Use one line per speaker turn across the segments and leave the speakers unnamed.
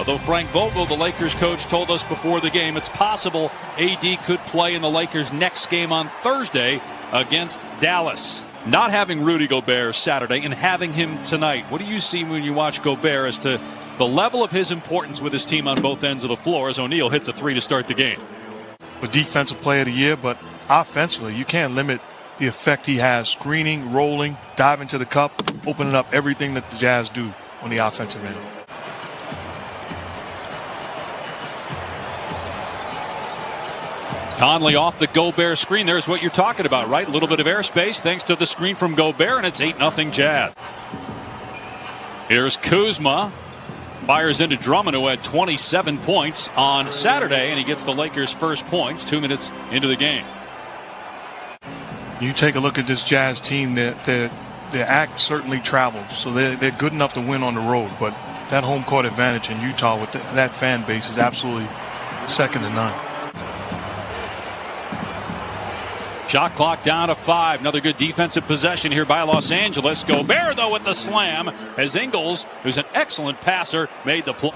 Although Frank Vogel, the Lakers coach, told us before the game it's possible AD could play in the Lakers' next game on Thursday against Dallas. Not having Rudy Gobert Saturday and having him tonight, what do you see when you watch Gobert as to the level of his importance with his team on both ends of the floor as O'Neal hits a three to start the game?
A defensive player of the year, but offensively, you can't limit the effect he has. Screening, rolling, diving to the cup, opening up everything that the Jazz do on the offensive end.
Conley off the Gobert screen. There's what you're talking about, right? A little bit of airspace thanks to the screen from Gobert, and it's 8-0 Jazz. Here's Kuzma. Fires into Drummond, who had 27 points on Saturday, and he gets the Lakers' first points 2 minutes into the game.
You take a look at this Jazz team, their act certainly traveled, so they're good enough to win on the road, but that home court advantage in Utah with that fan base is absolutely second to none.
Shot clock down to 5. Another good defensive possession here by Los Angeles. Gobert, though, with the slam as Ingles, who's an excellent passer, made the play.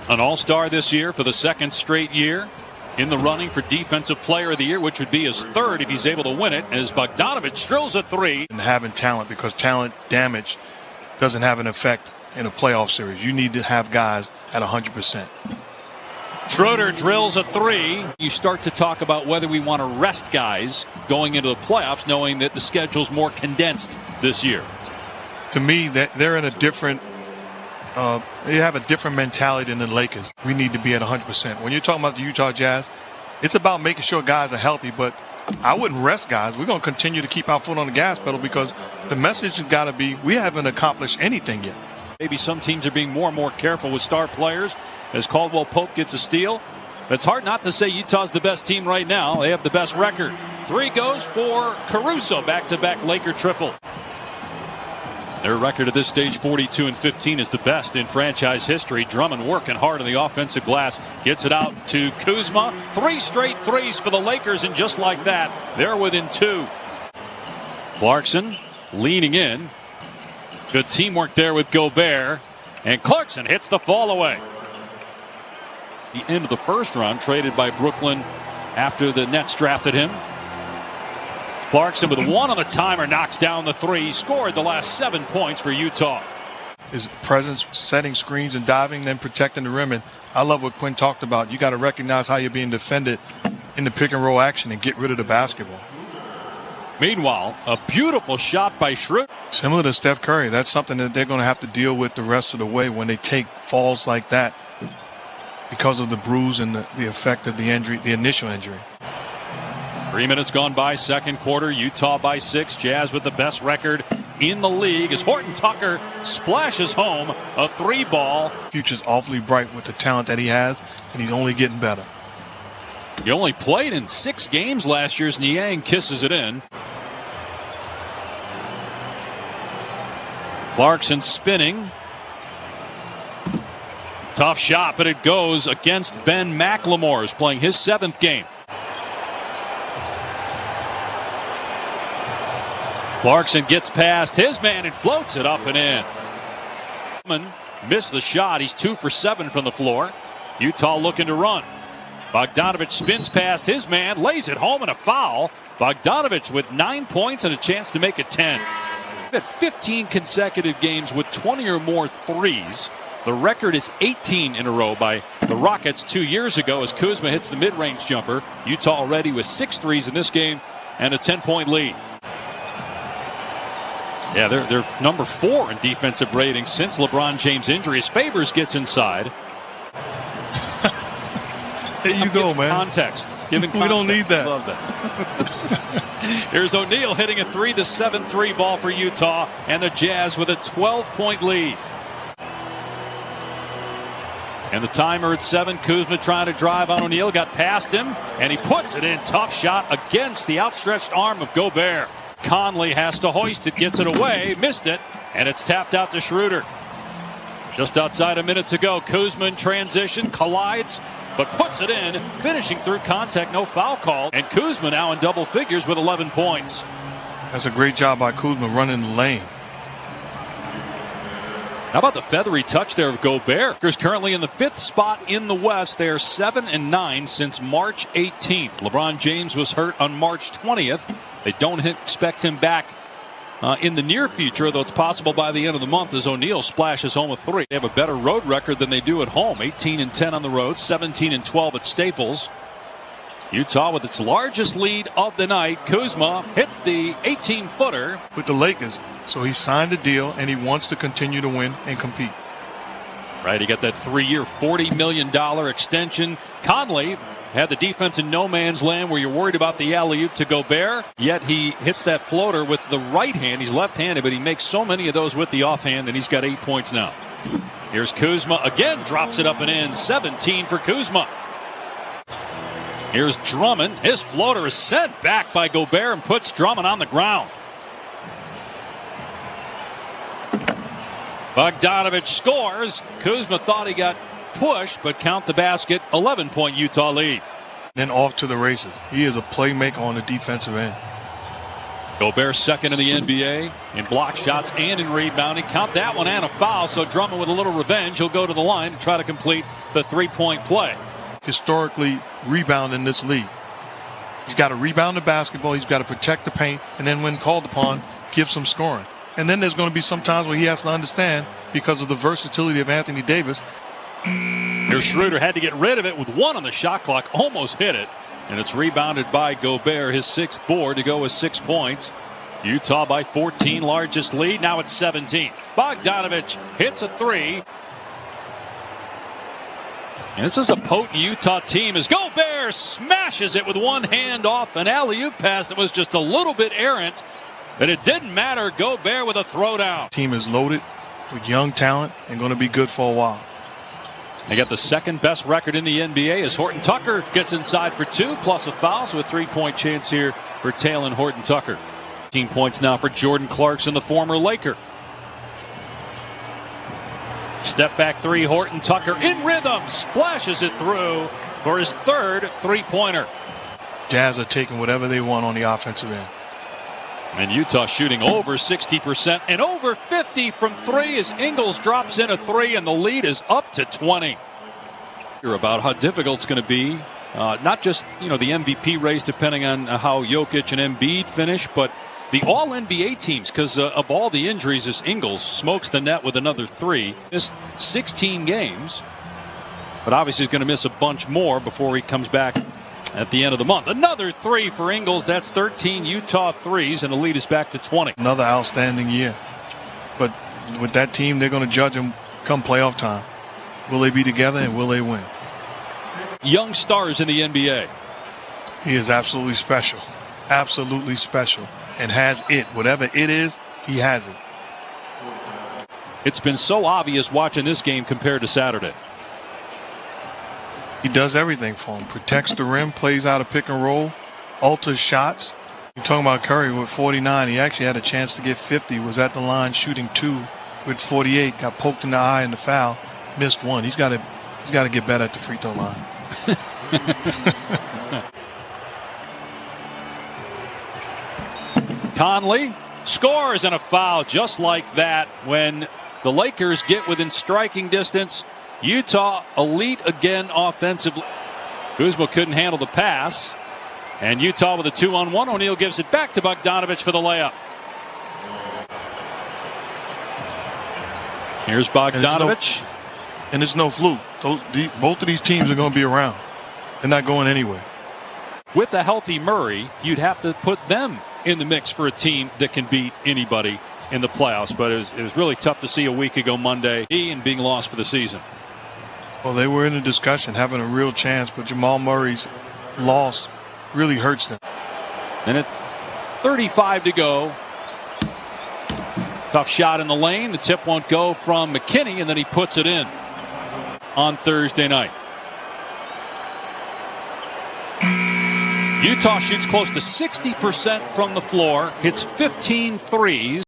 An all-star this year for the second straight year. In the running for Defensive Player of the Year, which would be his third if he's able to win it, as Bogdanovich drills a three.
And having talent, because talent damage doesn't have an effect in a playoff series. You need to have guys at 100%.
Schroeder drills a three. You start to talk about whether we want to rest guys going into the playoffs, knowing that the schedule's more condensed this year.
To me, they're in a different they have a different mentality than the Lakers. We need to be at 100%. When you're talking about the Utah Jazz, it's about making sure guys are healthy, but I wouldn't rest guys. We're going to continue to keep our foot on the gas pedal because the message has got to be we haven't accomplished anything yet.
Maybe some teams are being more and more careful with star players as Caldwell Pope gets a steal. It's hard not to say Utah's the best team right now. They have the best record. Three goes for Caruso, back-to-back Laker triple. Their record at this stage, 42-15, is the best in franchise history. Drummond working hard on the offensive glass. Gets it out to Kuzma. 3 straight threes for the Lakers, and just like that, they're within 2. Clarkson leaning in. Good teamwork there with Gobert. And Clarkson hits the fall away. The end of the first round, traded by Brooklyn after the Nets drafted him. Clarkson with 1 on the timer knocks down the three. Scored the last 7 points for Utah.
His presence, setting screens and diving, then protecting the rim. And I love what Quinn talked about. You got to recognize how you're being defended in the pick and roll action and get rid of the basketball.
Meanwhile, a beautiful shot by Schroeder.
Similar to Steph Curry, that's something that they're going to have to deal with the rest of the way when they take falls like that because of the bruise and the effect of the injury, the initial injury.
3 minutes gone by, second quarter. Utah by 6. Jazz with the best record in the league as Horton Tucker splashes home a 3-ball.
Future's awfully bright with the talent that he has, and he's only getting better.
He only played in 6 games last year as Niang kisses it in. Clarkson spinning. Tough shot, but it goes against Ben McLemore, who's playing his 7th game. Clarkson gets past his man and floats it up and in. Missed the shot. He's 2 for 7 from the floor. Utah looking to run. Bogdanovich spins past his man, lays it home, and a foul. Bogdanovich with 9 points and a chance to make it 10. At 15 consecutive games with 20 or more threes. The record is 18 in a row by the Rockets 2 years ago as Kuzma hits the mid-range jumper. Utah already with 6 threes in this game and a 10-point lead. Yeah, they're number 4 in defensive rating since LeBron James' injuries. Favors gets inside.
There you go, man.
Context. Giving context.
We don't need that.
Love that. Here's O'Neal hitting a 3, the 7-3 ball for Utah, and the Jazz with a 12-point lead. And the timer at 7. Kuzma trying to drive on O'Neal. Got past him, and he puts it in. Tough shot against the outstretched arm of Gobert. Conley has to hoist it, gets it away, missed it, and it's tapped out to Schroeder. Just outside a minute to go. Kuzma in transition, collides, but puts it in, finishing through contact, no foul call. And Kuzma now in double figures with 11 points.
That's a great job by Kuzma running the lane.
How about the feathery touch there of Gobert? He's currently in the 5th spot in the West. They are 7-9 since March 18th. LeBron James was hurt on March 20th. They don't expect him back in the near future, though it's possible by the end of the month as O'Neal splashes home a 3. They have a better road record than they do at home. 18-10 on the road, 17-12 at Staples. Utah with its largest lead of the night. Kuzma hits the 18-footer.
With the Lakers, so he signed a deal and he wants to continue to win and compete.
Right, he got that 3-year, $40 million extension. Conley had the defense in no man's land where you're worried about the alley-oop to Gobert, yet he hits that floater with the right hand. He's left-handed, but he makes so many of those with the offhand, and he's got 8 points now. Here's Kuzma again, drops it up and in. 17 for Kuzma. Here's Drummond. His floater is sent back by Gobert and puts Drummond on the ground. Bogdanovich scores. Kuzma thought he got pushed, but count the basket. 11-point Utah lead.
Then off to the races. He is a playmaker on the defensive end.
Gobert second in the NBA in block shots and in rebounding. Count that one and a foul. So Drummond with a little revenge. He'll go to the line to try to complete the 3-point play.
Historically rebound in this league. He's got to rebound the basketball. He's got to protect the paint. And then when called upon, give some scoring. And then there's going to be some times where he has to understand, because of the versatility of Anthony Davis.
Here's Schroeder, had to get rid of it with 1 on the shot clock. Almost hit it. And it's rebounded by Gobert, his 6th board, to go with 6 points. Utah by 14, largest lead. Now it's 17. Bogdanovich hits a 3. And this is a potent Utah team as Gobert smashes it with one hand off an alley-oop pass that was just a little bit errant. But it didn't matter. Gobert with a throwdown.
Team is loaded with young talent and going to be good for a while.
They got the 2nd best record in the NBA as Horton Tucker gets inside for 2 plus a foul, so a 3-point chance here for Talen Horton Tucker. 15 points now for Jordan Clarkson, the former Laker. Step back 3, Horton Tucker in rhythm, splashes it through for his 3rd 3-pointer.
Jazz are taking whatever they want on the offensive end.
And Utah shooting over 60% and over 50 from 3 as Ingles drops in a 3 and the lead is up to 20. About how difficult it's going to be, not just the MVP race depending on how Jokic and Embiid finish, but the all-NBA teams, because of all the injuries, as Ingles smokes the net with another 3. Missed 16 games, but obviously he's going to miss a bunch more before he comes back at the end of the month. Another 3 for Ingles. That's 13 Utah threes, and the lead is back to 20.
Another outstanding year. But with that team, they're going to judge them come playoff time. Will they be together and will they win?
Young stars in the NBA.
He is absolutely special. Absolutely special. And has it. Whatever it is, he has it.
It's been so obvious watching this game compared to Saturday.
He does everything for him. Protects the rim, plays out a pick and roll, alters shots. You're talking about Curry with 49. He actually had a chance to get 50. Was at the line shooting 2 with 48. Got poked in the eye in the foul. Missed 1. He's got to get better at the free throw line.
Conley scores and a foul just like that when the Lakers get within striking distance. Utah elite again offensively. Kuzma couldn't handle the pass. And Utah with a 2-on-1. O'Neal gives it back to Bogdanovich for the layup. Here's Bogdanovich.
And it's no fluke. Both of these teams are going to be around. They're not going anywhere.
With a healthy Murray, you'd have to put them in the mix for a team that can beat anybody in the playoffs. But it was really tough to see a week ago Monday and being lost for the season.
Well, they were in a discussion, having a real chance, but Jamal Murray's loss really hurts them.
And at 35 to go, tough shot in the lane. The tip won't go from McKinney, and then he puts it in on Thursday night. Utah shoots close to 60% from the floor, hits 15 threes.